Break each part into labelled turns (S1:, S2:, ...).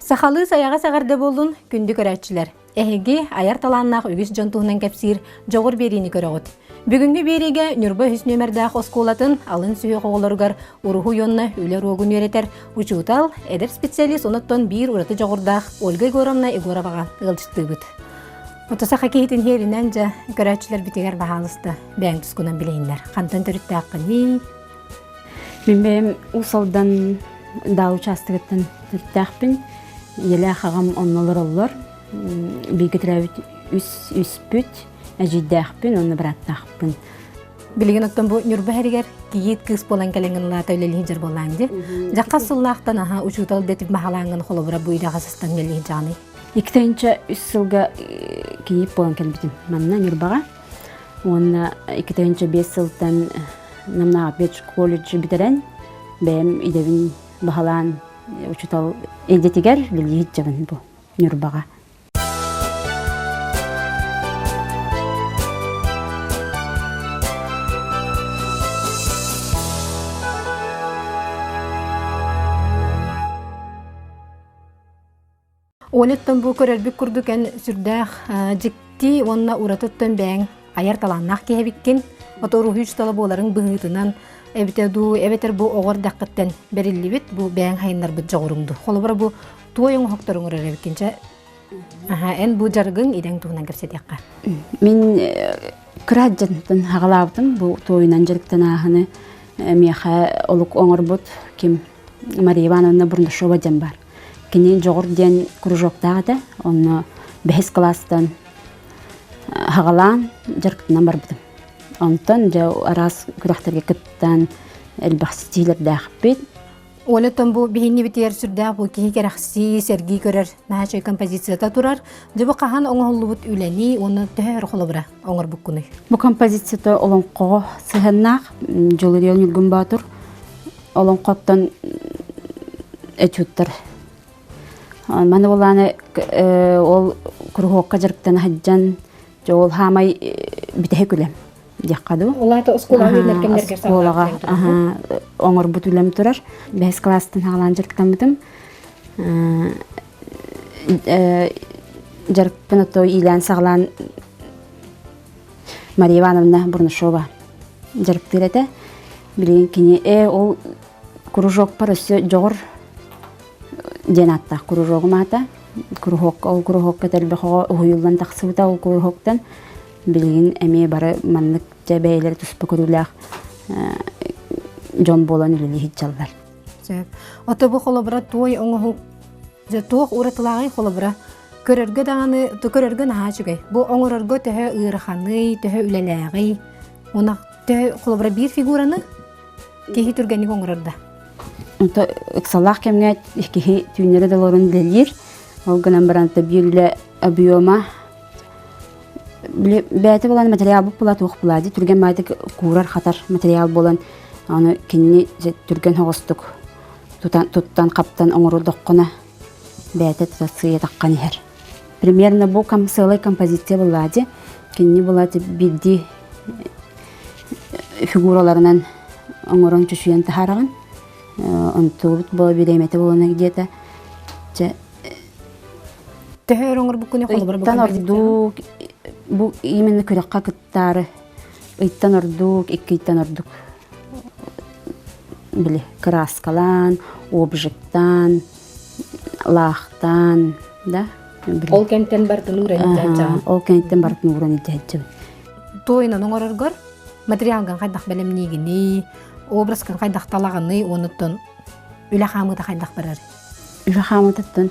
S1: Сахалы саяға сағарды болын күнді көрәтчілер. Әйге аяр таланнақ үгіс жонтуғынан кәпсір жоғыр беріні көріғыд. Бүгінгі береге нүрбі үс нөмірдақ осколатын алын сүйі қоғыларығар ұрығы йонна үйлер оғын өретер. Учутал, әдір специалист оныттон бір ұраты жоғырдақ Ольга Горовна Егороваға ғылчытты бұд. Отасақа кейтін херінен жа көрәтчілер бітігер бағалысты бәң тұскынан білейіндер. Қантан түрітті аққыны?
S2: Мен бәйім ұсалдан да участығыттан түрітті ақпын. Елі ағам оннолар олар. Бейгітірәуіт үс бүт, әжейді ақпын, оны біратты ақпын.
S1: Білген оттан бұл нүрбі әрігер кейет кыз болан кәліңін лата өлеліғін жар боланды. Жаққа сұллақтан аға ұшутал дәтіп мағалаңын қолыбыра бұйда қасыстан өлеліғін жаны.
S2: Екітайынша үс сылға кейіп болан кәлбітім манна нүрбаға. Оны екітайынша 5 сылдан намнаға 5 колледжі бітірен бәйім идевін бағалан ұшутал әйдетігер леліғын жабын бұл нүрбаға.
S1: Олеттен бұл көрербік күрдікен сүрдәқ жікті онына ұратыттен бәң аяр таланнақ кейбіккен. Отору хүч талабы оларын бұғытынан әбетер бұл оғыр даққыттен бәрілі бет бұл бәң хайынлар бұд жоғырыңды. Қолы бара бұл туайың оқтарын ұрар әбіккенше ән бұл жарғың еден туғынан кірсе деққа.
S2: Мен күрәджеттен ағалабытым бұл туайынан жарықтан ағыны меха олық оңыр бұд кем Мария Ивановна бұрында шоба жан бар. Кенен жоғыр ден кружоктағы да, оны 5 кластан ағалан жарықтынан бар бұдым. Онтан арас күрәқтерге күттен әлбақ стилер дәқіп бет.
S1: Олеттен бұл бейінне бітер сүрдәқ бұл кейі керақси сәргі көрер нәшөй композицията тұрар. Жабы қаған оңғылы бұд үләні, оны тәр қолы бұра оңыр бұк күні.
S2: Бұл композицията олон қоғы сығыннақ, жолы дейін үлгін батыр. Олон қоттан әтюттар. Маны боланы ол күрғоққа жарықтан хаджан жол хамай бітәе күлем деққаду.
S1: Оларды ұскола өйлер кемдергер
S2: сағаларға оңыр бұт үлем тұрар. 5 кластын ағалан жарықтан бұдым. Жарықтан өтті илән сағалан Мария Ивановна Бурнышова жарықты ереті. Білген кене ол күрғоқ бар өсі жоғыр ден аттақ күрғоғым ата. Ол күрғоққа тәрбіқоға ұйылдан тақсыбыта ол күрғоқтан білген әме бары маннық жәбәйлер тұспы көріліғ жон болан үлілі хитчалдар.
S1: Оты бұл қолы бұра той оңығы тоқ ұратылағай қолы бұра көрергі дағаны көрергі наға жүгей. Бұл оңырырғы төхі ұйырықаны, төхі үлеләғай. Онақ төхі қолы бұра бір фигураны кейі түргенік оңырырды.
S2: Онта ыксалақ кемге ихкихи түйнері даларын дәлер. Ол гынан баранта бүйілі объема. Бәйті болан материал бұл бұла туық бұлады. Түрген байды курар қатар материал болан. Оны кенне түрген хоғыстық. Туттан қаптан оңыру доққына бәйті тұтасыйы таққан ер. Примерно бұл сылай композиция бұлады. Кенне бұлады білді фигураларынан оңырын чүшуен тахараған. Онтуғыт бұл білейметі болуына где-то.
S1: Төхер оңыр бұл күні қолы бір бұл композиция?
S2: Бұл именно күрекқа күттары. Иттан ордук, иттан ордук. Білі, краскалан, обжиктан, лақтан.
S1: Ол кәнттен бартын ұрын етті?
S2: Ол кәнттен бартын ұрын етті.
S1: Тойынан оңыр ұрғыр, материалған қайдақ бәлемнегіні, образkan қайдақ талағаны, оныттын үлі қамыда қайдақ барар?
S2: Үлі қамыдаттын.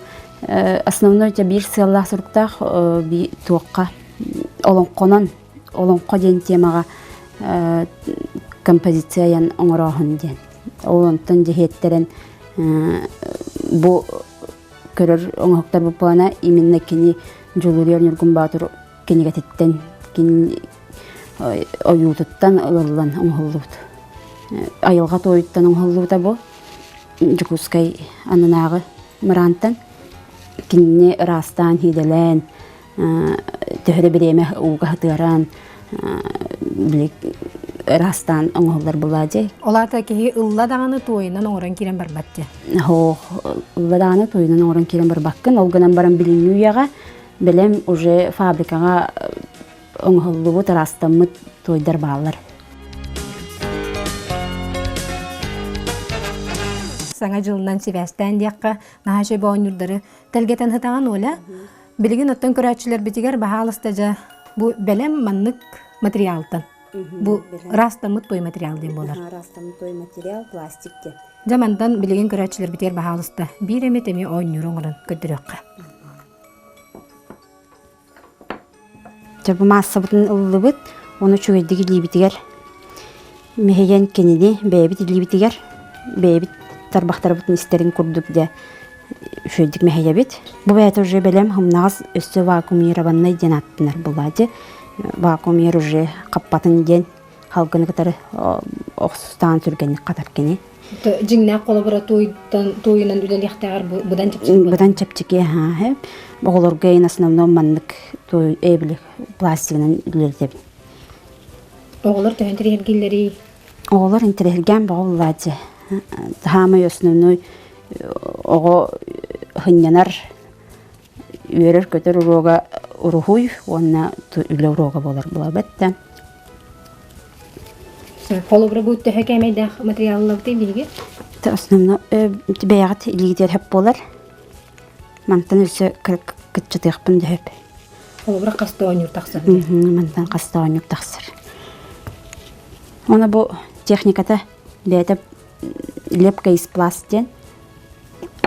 S2: Основной бір сыйлақ сұрықтақ туаққа олонқо ден темаға композициян оңырағын ден. Олонтын жехеттерін бұл көрір оңықтар бұл болана именно кені жолырер нүргін батыр кенеге теттен, кені ойутыттан олылан оңғылуыд. Айылға тойыттан оңғылуыда бұл жүкускай анынағы мұрантан кенне растан хиделен төхірі біреме уға хытыран растан оңоллар булади.
S1: Олата кеһи ылла даганы туойнан оңоран кирен барбатты.
S2: Хо ладаны тойнан орын кирен бір баккын, олганан баран билинүүяга, билем уже фабрикага оңоллубу тарастаммыт тойдар баалар.
S1: Саңа жылынан сибәстән диякка нахаше боонюрдары телгетен хытаган оля. Билигин оттон көрәчилер битигер баһалыстажа бу белем маннык материалтан. Бу растамыт той материал ден болар.
S2: Растамыт той материал пластикте.
S1: Жамандан билигин көрәчилер битер баһалыста бир эмет эми оонюрун көтөрөккө.
S2: Жабы массабытын ыллыбыт, оны чугайдыгы либитигер. Мехеген кенеди бэбит либитигер. Бэбит тарбахтар бутын истерин курдук де шөйдік мехеябит. Бу бәйт уже белем хымнагыз өсті вакуумированный ден аттынар булади. Вакуумир уже каппатын ден халгыны катары оксустан түргенник катар кени.
S1: Жиңнак колобура тойынан үлен яктагар будан чепчик.
S2: Будан чепчики ха. Боголорга ин основном маннык той эбли пластигинен үлелдеп.
S1: Оголор төһөнтөр хергиллери.
S2: Оголор интерелген боголлади. Хамы основной ого хыннанар үйерер көтөр урога урухуй, онна үле урога болар булабетте.
S1: Колобура бу төһө кемейдах материалларды биги.
S2: Основно бәягат илигитер хеп болар. Мантан үсө кытчытыгпын деп.
S1: Колобура кастоонюр таксыр.
S2: Мантан кастоонюр таксыр. Она бу техниката бәйтеп лепка из пластин,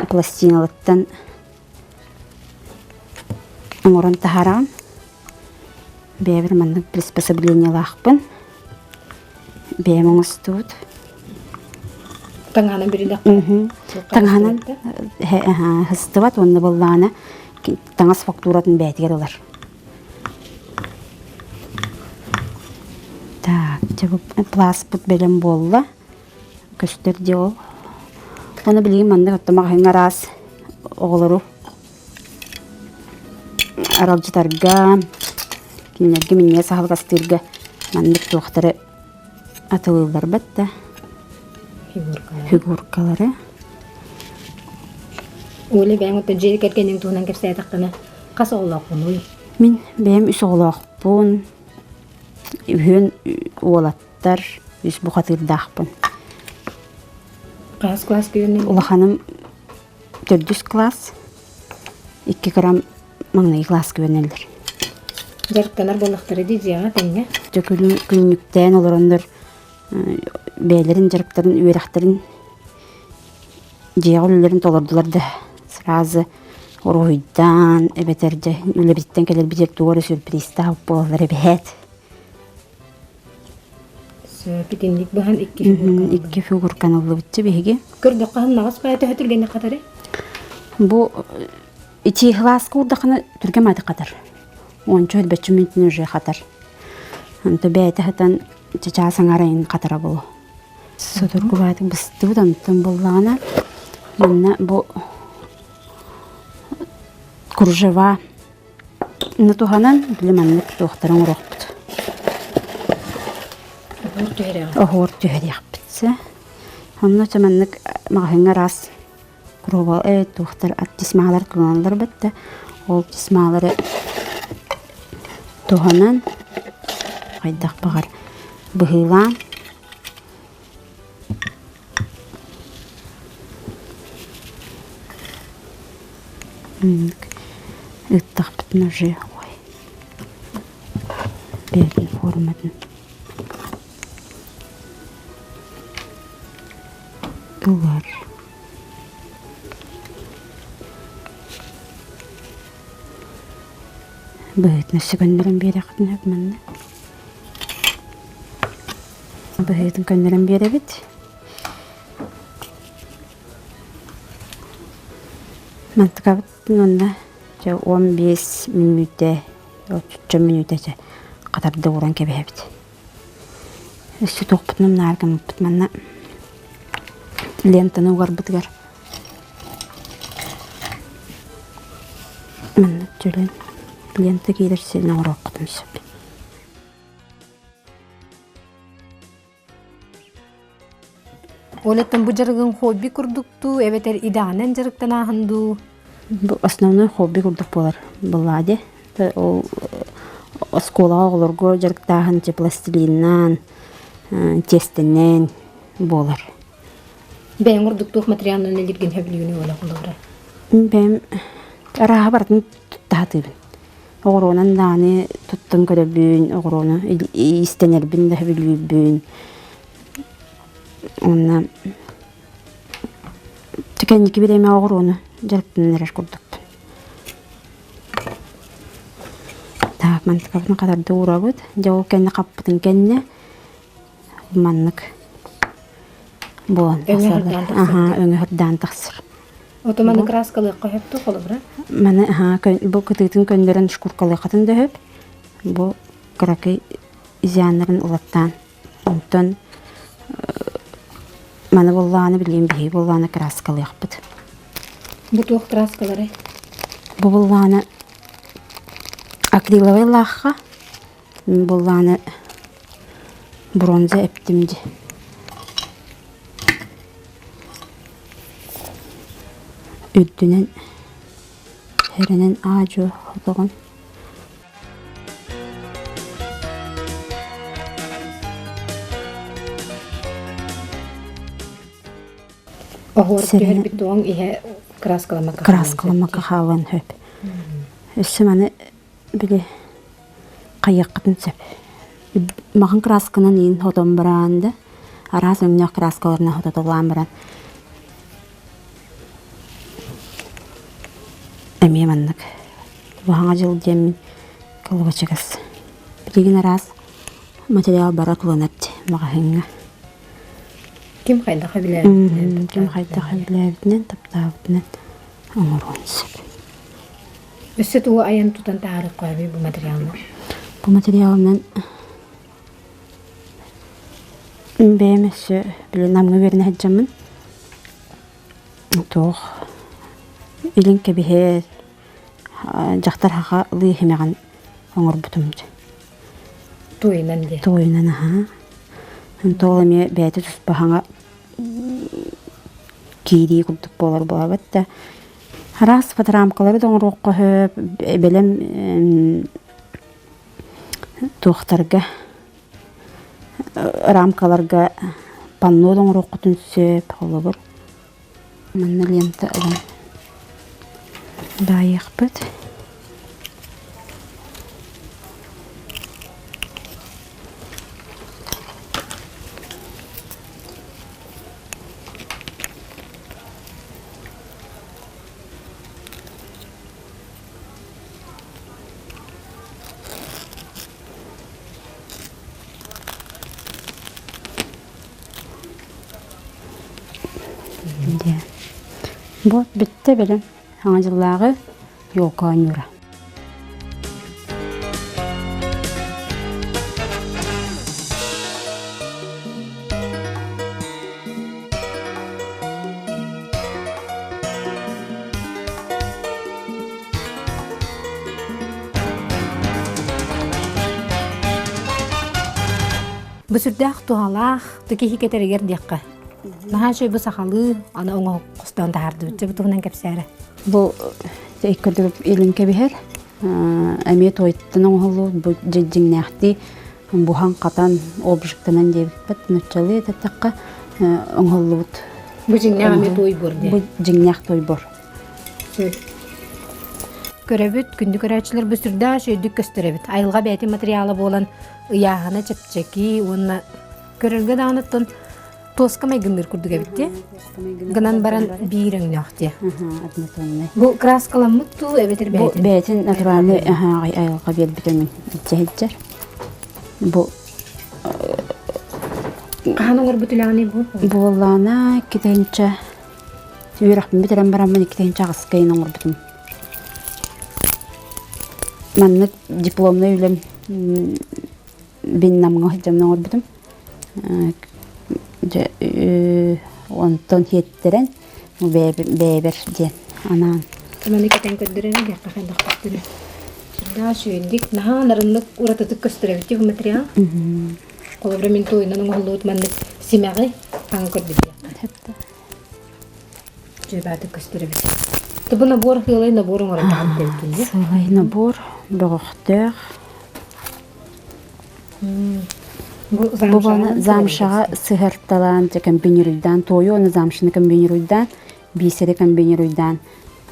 S2: пластиналыктан оңорон тахаран, бәбір манның приспособление лақпын, бәймің ұстуд.
S1: Таңғанан бірінде?
S2: Таңғанан хыстыват, онны болланы таңас фактуратын бәйтігер олар. Так, пласт бұт бәлем болла. Көстөрде ол. Оны білейін маңды қаттамақ хыңар аз оғылыру. Аралжытарға, кенерге менне сағылғастырға маңдық туақтары атылылар бәтті. Фигуркалары.
S1: Оле бәң өттен жері кәркенің туғынан кәпсәй тақтаны қас оғылақ бұны?
S2: Мен бәйім үс оғылақ бұн, үйін оғылаттар, үс бұқатырдақ бұн.
S1: Қас класс күйінен?
S2: Улаханым 400 класс, 2 грамм маңнай класс күйінелдер.
S1: Жарықтанар болақтары дейзияға тәңге?
S2: Күлініктен оларындар бәйлерін, жарықтарын, үйерақтарын, жеғылыларын толырдыларды. Сразы оройдан, әбетерді, үлебеттен келер бітер туғыры сюрприз тауып болалар әбет.
S1: Питинник бұған 2 фигуркан.
S2: 2 фигуркан олы бітті бейге.
S1: Көрді қағын нағыз байты өтіргенде қатары?
S2: Бұл 2 класс көрдіқыны түрген майды қатар. 13 бәтші минутын уже қатар. Анты бәйті қытан чачасың арайын қатара болу. Судырғы бәйті бұсты бұдан болағына. Менне бұл күржева нұтуғанан біліманлық тоқтарын ұрық бұд. Охор түйерек бітсе. Онны төмәнлік мағыңа рас құрубал тоқтар ат тисмағалар күлғанлар бітті. Ол тисмағалары туғанан қайдақ бағар бұғылан. Үттіқ бітін уже ой. Берген форматын. Улар. Бөйт нөсі бері қытын өпмінді. Бөйттің көндерін бері біт. Мантыға біттін онда 15 минуте, 30 минуте қатарды оран кебе біт. Өсі тоқ бұтыным нарган бұтманна. Лентаны уғар бұтығар. Мәнді түрін лента кейдер селін ауыр оқытым сөп.
S1: Олеттен бу жарыгын хобби курдукту, эбетер идаанан жарыктан ахынду.
S2: Бу основной хобби курдук болар. Булладе. Ол скола оглорго жарыктаһын пластилиннан, тестенен болар.
S1: Бәйін курдуктук материалын элирген хөблүүнү ола кулугра.
S2: Бем раха бартын туттаатыбын. Огоронан дааны туттун көрөбүн, огорону истенербин да хөблүүбүн. Онна тükенники биреме огорону жарыктан эреш курдук. Так, мантыкабын кадарда урабыт. Жау кенне каппытын кенне маннык болан. Өңө хырдан тахсыр.
S1: Отоманы краскалы коһепту колубра.
S2: Маны бу кытытын көндөрөн шкуркалы катын дөп. Бу кракы изяннарын улаттан. Онтон маны болланы билген бии болланы краскалы якпыт.
S1: Бу туох краскалары.
S2: Бу болланы акриловый лахха. Болланы бронза эптимди. Үддүнен херенен аажу хотогон.
S1: Охор түйер битуан ihe краскаламака.
S2: Краскаламака хаван хөп. Өссі маны біле қайыққытын сөп. Мағын красканын ең хотон баранды. Арас өңнек краскаларына хототолан баран. Әме маннык. Бұхаңа жыл демін кылға чегіз. Білеген арас материал бара кыланат мағахыңа.
S1: Ким қайдаға біләбінен?
S2: Ким қайдаға біләбінен, таптабынен оңыруын сөп.
S1: Өссі туы аян тутан тағарық қойбей бұл материалны?
S2: Бұл материалынан бәйім өссі білі намғы беріне әджамын. Тоқ илин кебихе жақтар хаға лый хемеған оңыр бұтымды.
S1: Туйнан де?
S2: Туйнан, аха. Тоғылыме бәйті тұспағаңа кейдей күлдік болар болабытта. Харас фоторамкалары доңыр оққа хөп, бәлем туқтарға, рамкаларға панно доңыр оққа түнсөп, қолы бұр. Манна лента алам. Дайық бұд. Bu bitti benim ağacılığı yok anura.
S1: Bu sürdaq tuğalaq, tüki hiketerger diqqa. Naha şey bu saxalı, ana oңa qostan tahardı bütçe bu tuğunan kapsarı.
S2: Bu tekküdürüp ilin kebiher. Әмет ойттың оңылу, bu жиңнәқті, бұхан қатан обжықтынан дебіппет, нүтчалы ететтіққа оңылу бұд.
S1: Bu жиңнәқ әмет ой бұр де?
S2: Bu жиңнәқ той бұр.
S1: Көрәбіт, күнді көрәтшілер bu сүрді шөйдік көстірәбіт. Айылға бәйті материалы болан ұяғына чепчеки, онына көрілгі дағыныттың тоска мәйгімдер күрдігі бітті. Гынан баран бейірің нөқті. Bu kraskalanmık tu ebetir beytin?
S2: Bu beytin naturali ayılға бел бітірмен итчәйттер. Bu
S1: Қаның ор бүтіләғыны bu?
S2: Bu Allah'ına kitayınca yürüyüşüm bitiren baramın kitayınca ağızkayın olur bütün. Manlık diplomla ülem benim namına hicamına olur bütün. Ondan yettiren beber diyen anan.
S1: Tamam kitayn köddürene gel kaxandak köddüre. Daha şöydik. Naha narınlık uratıtık köstürebitti bu material. Kolabra min toyundan oğulluğut manlık simeği. Таң көрдү. Жебаты көстөрөбүз. Тубу набор хылай наборун оротаган келкинди.
S2: Сылай набор, бөгөктөр. Бу бана замшага сыгырталан комбинируйдан, тою оны замшыны комбинируйдан, бисери комбинируйдан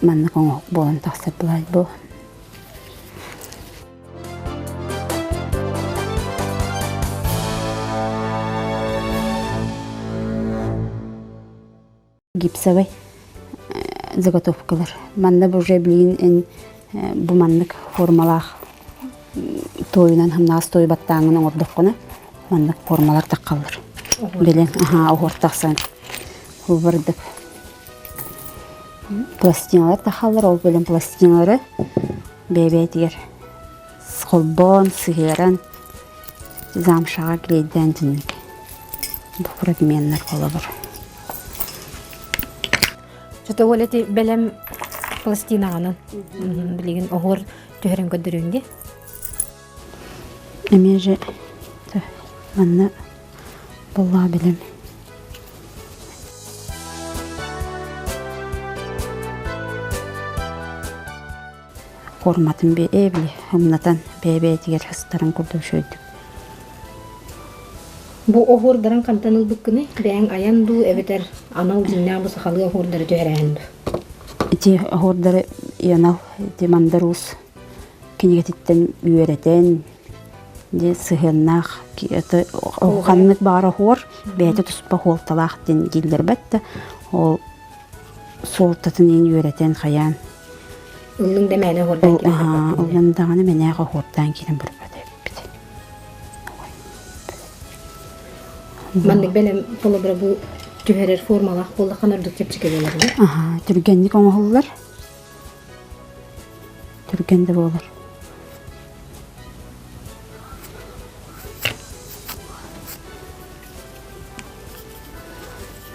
S2: манны коңок болан таксап булай бу. Гипсовый заготовкалар. Манна бу уже билин бу маннык формалах тойунан хамнаас той баттаңын оңордоккуна маннык формалар таккалар. Билен, огортаксан. Хубырдык. Пластиналар таккалар, ол билен пластиналары бебетигер. Схолбон, сыгыран, замшага килейден тинник. Бу фрагменттер болобур.
S1: Чото олети белем пластинаганын. Билеген огор төһөрөн көдөрүңдү.
S2: Эмеже манна болла билем. Форматын бе эбли, хымнатан бебетигер хастарын көрдөшөйдүк.
S1: Бу огордарын кантаныл бүккүнү, бәң аян ду эбетер анал диннә бу сахалы огордары төһөрәһен.
S2: Ити огордары янал, ити мандарус кинегетиттен үйрәтен, де сыгыннах, это оганнык бара хор, бәйте туспа холталах ден дилдер бәтте, ол солтатын ен үйрәтен хаян.
S1: Улың дәмәне огордан килеп.
S2: Улың даганы менә огордан килеп бер бәдә.
S1: Маннык белем полобра бу төһөрөр формалах болла канардык тепчике болар.
S2: Түргенник оңоллар. Түргенде болар.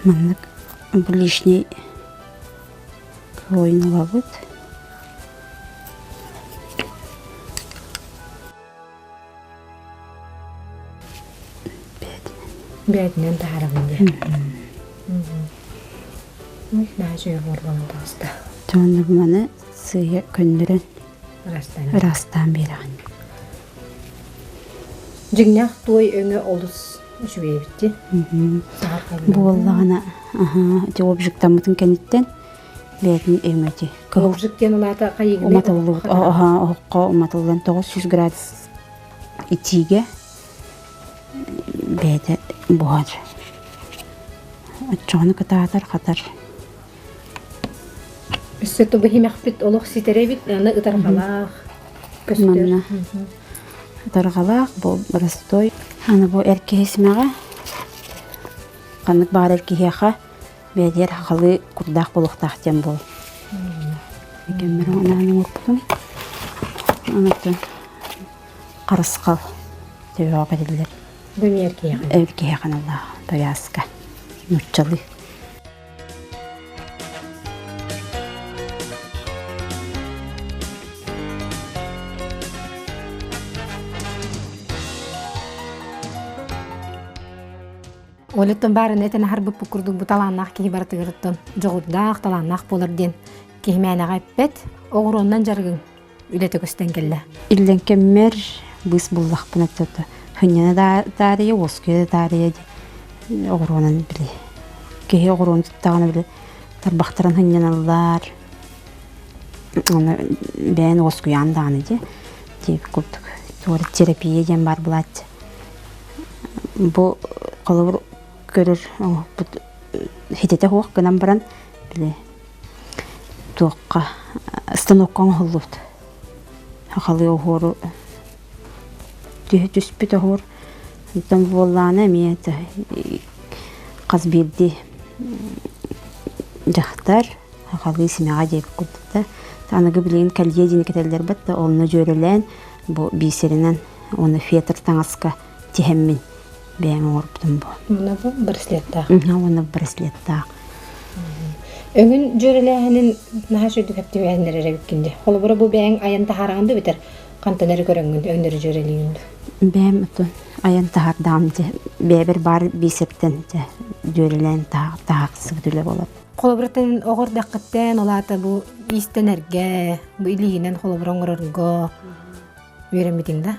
S2: Маннык бу лишний ойнала бут.
S1: Бәдинен таарагынды. Нәҗе формалын таста.
S2: Тоны маны сыя көндөрөн растан берген.
S1: Жигнах той өңө олус жүйебитти.
S2: Боллагана, жооп жыктамытын кенеттен бәдин өңөти.
S1: Көжүктен улата кайыгы.
S2: Уматылы, окко уматылдан 900 градус итиге бәді бұғар. Отчоғыны кытаатар қатар.
S1: Үсті тұбы химяқпет олық ситеребит, аны ұтарғалақ, көстер.
S2: Ұтарғалақ, бұл бірістой. Аны бұл әркесімеға, қанық бағар әркеяға бәдер қалы күрдақ болуқтақтен бұл. Екенмері онаның өктім. Анықтың қарысқал төбеға бәділдер.
S1: Бөме әркеяған?
S2: Әркеяған Аллах, повязка, нүтчалы.
S1: Олеттен барын этен харбып пукурдук бу талааннах кихи бартыгырыттан жогурдаах талааннах боларден кихимээнаға эппет оғуроннан жаргын үлете көстен келле.
S2: Иллен кеммер быс буллах пунаттата. Хыняна дария, оскеде дария оғуронан биле. Кихи оғурон туттағаны биле тарбақтаран хыняналар. Бән оскуян даны деп күрдік. Туары терапия ден бар бұлат. Бұл қолыбыр көрір хетете хоқ гынан баран біле туаққа станокқа оңғылуд. Хақалы оғыры түспіт оғыр. Үттен болланы әмейті қазберді жақтар хақалы семеға деп күрдікті. Танығы білеген кәлге дені кетелдер бәтті. Олыны жөрілен бұл бейсерінен оны фетр таңасқа тихеммен бәң орыптым бұл.
S1: Мұна бұл браслеттақ?
S2: Оны браслеттақ.
S1: Өңін жөріләхінің наға сөйдік әпті бәңдер әрі бүккенде. Қолы бұра бұл бәң аянта харағынды бітір. Kantanları görüngün, önleri jöreliyindi.
S2: Бәм утун аян тахардам же бәбер бар бисептен же жөрелен тахаксы дүле болот.
S1: Kolobratın oğur dakikaten olata bu istenerge, bu ilihinen kolobrongrorgo veremedin da.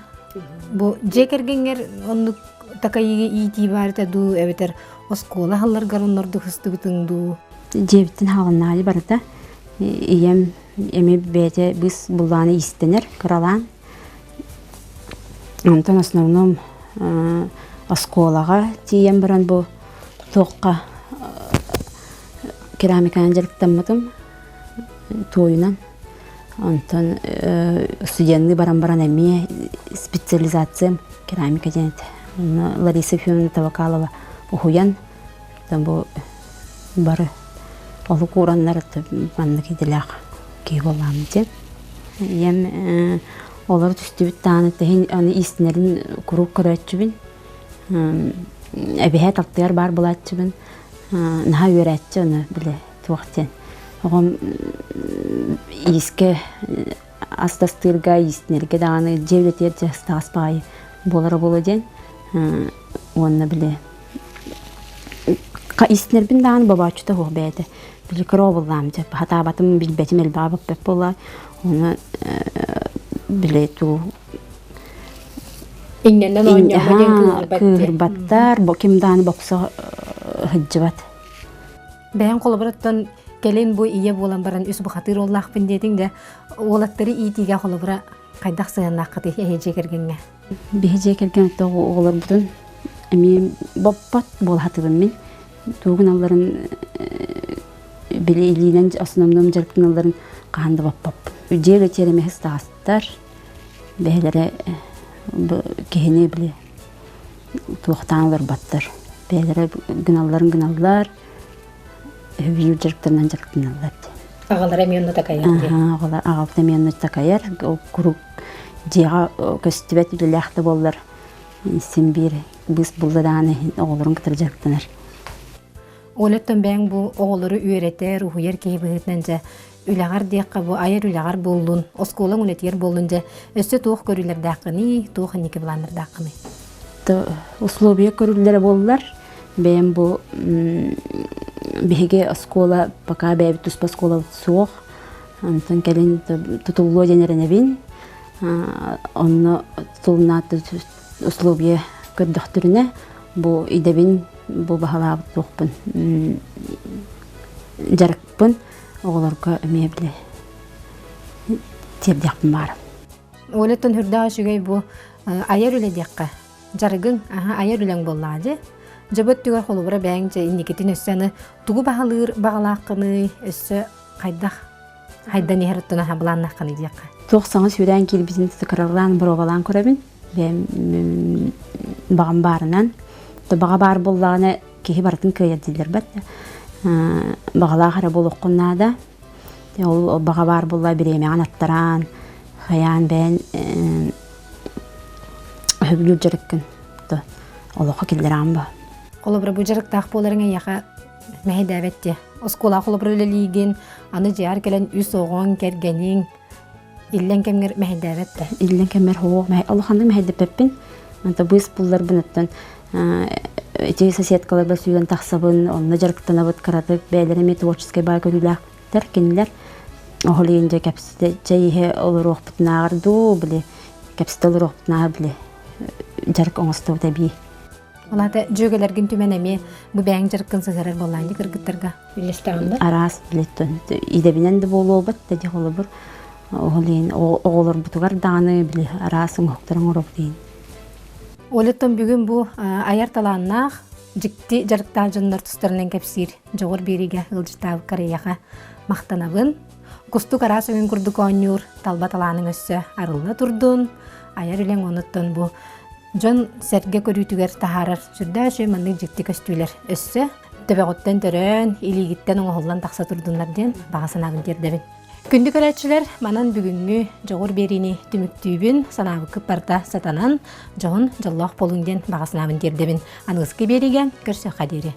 S1: Bu jekergenger onu takayı itibarta du eveter oskola hallar garunlardu hıstı bütündü.
S2: Жебиттин халыннары барда ием эми бете быз буланы истенер кралан. Антон основном осколага тием баран бу тоққа керамиканы жарыктаммытым тойунан. Антон студентны баран эми специализациям керамика женет. Лариса Федоровна Тавакалова ухуян. Там бу бары олук ураннар манны киделак ки боламды. Ем олар түстүбүт тааны тehen аны истинерин куруп көрөчүбүн. Эбихе тактыгар бар булачүбүн. Наха үйрәтчү аны биле туактен. Огом иске астастырга истинерге даганы жевлетер жастаспай болары болоден. Онна биле истинербин даганы бабачута хобеде. Биле кробулам деп хатабатым билбетим элбабык беп болар. Оны биле ту
S1: İngenden oynayamadan
S2: kırbаттар, бо кимданы бокса хыджыбат.
S1: Ben kolobrattan gelin bu iye bolan baran üs bu hatır ollaq pendedin de olatları itiga kolobra kaydak sığanaq qıtı ehece kergenge.
S2: Бихеже келген оғылар бұтын әме баппат бол хатыбын мен. Туғын алларын біле илінен асынымдым жарықтың алларын қағанды баппап. Жел өтереме хыстағыстар, бәлері кехіне біле туақтан алар баттар. Бәлері гыналлар, өйір жарықтарынан жарықтың алар.
S1: Ağalar emiyonda takayar.
S2: Ağalar ağabda emiyonda takayar. Kuruk Дига көстүбет үлеләхте боллар. Сен бир biz булданы оғларын кытыржактанар.
S1: Олеттен бәң бу оғлары үйретер, ухуер кейбігітненже үләғар дейққа бу айыр үләғар болдun, осколың үнетер болдunja өсі туық көрілер дақыны, туық неке бұланыр дақыны.
S2: Условия көрілері болдылар. Бәң бу беге оскола, пока бәйбі туспа оскола суық. Антон кәлін тұтулу денерінебін. Онны тұлынаты условия көрдіқтіріне бұл идебін бұл бағалабы тоқпын жарықпын оғыларға өмеблі тердіқпін барым.
S1: Олеттен хүрді ашығай бұл айар үлі деққа жарығын айар үлің болады. Жабыт түгер қолы бұра бәңже индикетін өссені тұғы бағалаққыны өссі қайдан ехіріттіні хабыланнаққыны деққа.
S2: Тоқсаңыз үйрән кел біздің тұтықырарлан бір обалан көрәбін. Бағам барынан. Баға бар болағына кеге бардың көйедділер бәтті. Бағала қара бол оққыннада. Баға бар болға біреме анаттаран, қаян бән өбілу жүріккін. Олыққа келдеран ба.
S1: Қолыбыры бұл жүріктақ боларыңа яқа мәйді әбетте. Оскола қолыбыры өлелейген, аны жар келен үс оғын кергенің Иллен кемгер мәһәдәбәттә.
S2: Иллен кемер хоқ мәһә Аллаһның мәһәдәбәппен. Анда быз буллар бунаттан эти соседкалар да сүйгән тахсабын, онны жарыктана бит каратып, бәйләреме творческий бай көрүләр. Тәркинләр. Оһлыйынҗа кәпсидә җәйһе олырык битнагырду биле. Кәпсидә олырык битнагыр биле. Жарык оңыстау таби.
S1: Аларда җөгеләргә түмәнәме бу бәң жарыккын сыгырыр булган кыргыттарга. Билестәгәндә.
S2: Арас билеттен. Идебинән дә булу бит, дә холыбыр. Оғылын оғылыр бұтығар дағаны білі арасын ұқтырың ұрып дейін.
S1: Олеттен бүгін бұл аяр таланнақ жікті жарықтағы жындар тұстарынан кәпсір жоғыр береге ұлжытағы қараяға мақтанабын. Құстық арас өңін күрдік оңыр талба таланың өссі арылына тұрдың. Аяр үлен оныттын бұл жон сәрге көрітігер тахарар жүрді әші мәндің жікті көстүйлер өссі. Төбеғыттен төрін, илигіттен оңғылан тақса тұрдыңлар ден бағасынағын дердебін. Күнді көрәтшілер манан бүгінгі жоғыр беріні түміктүйбін санабы күппарта сатанан жоғын жоллақ болуңден бағасынабын дердебін. Анығызғы беріген көрсі қадері.